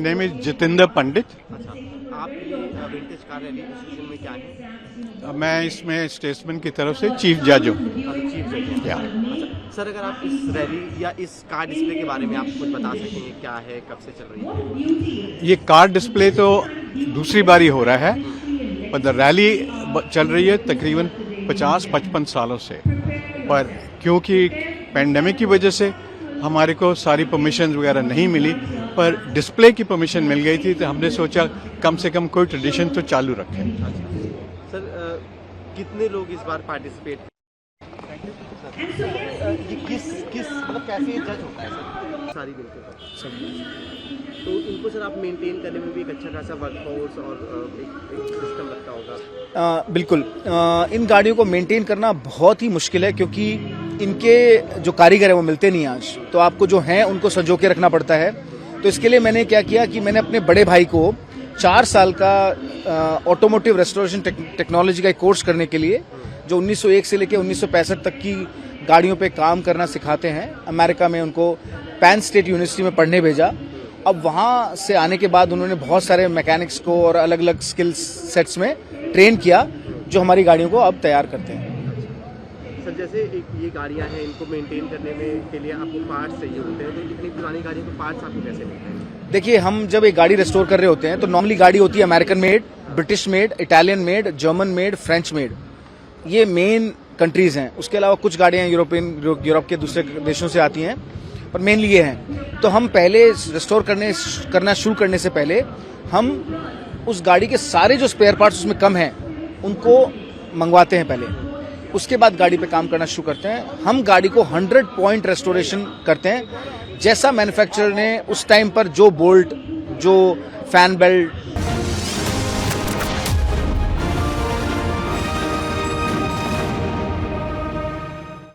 Name is Jitendra पंडित। अच्छा, आप ये विंटेज कार रैली एसोसिएशन में क्या है? मैं इसमें स्टेट्समैन की तरफ से चीफ जज हूँ। चीफ जज। या अच्छा सर, अगर आप इस रैली या इस कार डिस्प्ले के बारे में आप कुछ बता सकेंगे, क्या है, कब से चल रही है? ये कार डिस्प्ले तो दूसरी बारी हो रहा है, पर द रैली चल रही है तकरीबन 50-55 सालों से। पर क्योंकि पैंडेमिक की वजह से हमारे को सारी परमिशन वगैरह नहीं मिली, पर डिस्प्ले की परमिशन मिल गई थी, तो हमने सोचा कम से कम कोई ट्रेडिशन तो चालू रखें। सर कितने लोग इस बार पार्टिसिपेट? ये किस मतलब कैसे जज होता है सर? सारी बिल्कुल। तो इनको सर आप मेंटेन करने में भी एक अच्छा खासा वर्कफोर्स और एक सिस्टम लगता होगा। बिल्कुल, इन गाड़ियों को मेंटेन करना बहुत ही मुश्किल है, क्योंकि इनके जो कारीगर है वो मिलते नहीं आज, तो आपको जो हैं उनको संजो के रखना पड़ता है। तो इसके लिए मैंने क्या किया कि मैंने अपने बड़े भाई को 4 साल का ऑटोमोटिव रेस्टोरेशन टेक्नोलॉजी का एक कोर्स करने के लिए, जो 1901 से लेकर 1965 तक की गाड़ियों पे काम करना सिखाते हैं, अमेरिका में उनको पैन स्टेट यूनिवर्सिटी में पढ़ने भेजा। अब वहाँ से आने के बाद उन्होंने बहुत सारे मैकेनिक्स को और अलग अलग स्किल सेट्स में ट्रेन किया, जो हमारी गाड़ियों को अब तैयार करते हैं। सर जैसे ये गाड़ियाँ हैं, इनको मेंटेन करने में के लिए आपको पार्ट्स चाहिए होते हैं, तो इतनी पुरानी गाड़ियों के पार्ट्स आपको कैसे मिलते हैं? देखिए, हम जब एक गाड़ी रेस्टोर कर रहे होते हैं तो नॉर्मली गाड़ी होती है American made, British made, Italian made, German made, French made, ये मेन कंट्रीज हैं। उसके अलावा कुछ गाड़ियाँ यूरोप के दूसरे देशों से आती हैं, पर मेनली ये हैं। तो हम पहले रेस्टोर करना शुरू करने से पहले हम उस गाड़ी के सारे जो स्पेयर पार्ट्स उसमें कम हैं उनको मंगवाते हैं पहले, उसके बाद गाड़ी पे काम करना शुरू करते हैं। हम गाड़ी को 100 पॉइंट रेस्टोरेशन करते हैं, जैसा मैन्युफैक्चरर ने उस टाइम पर जो बोल्ट, जो फैन बेल्ट,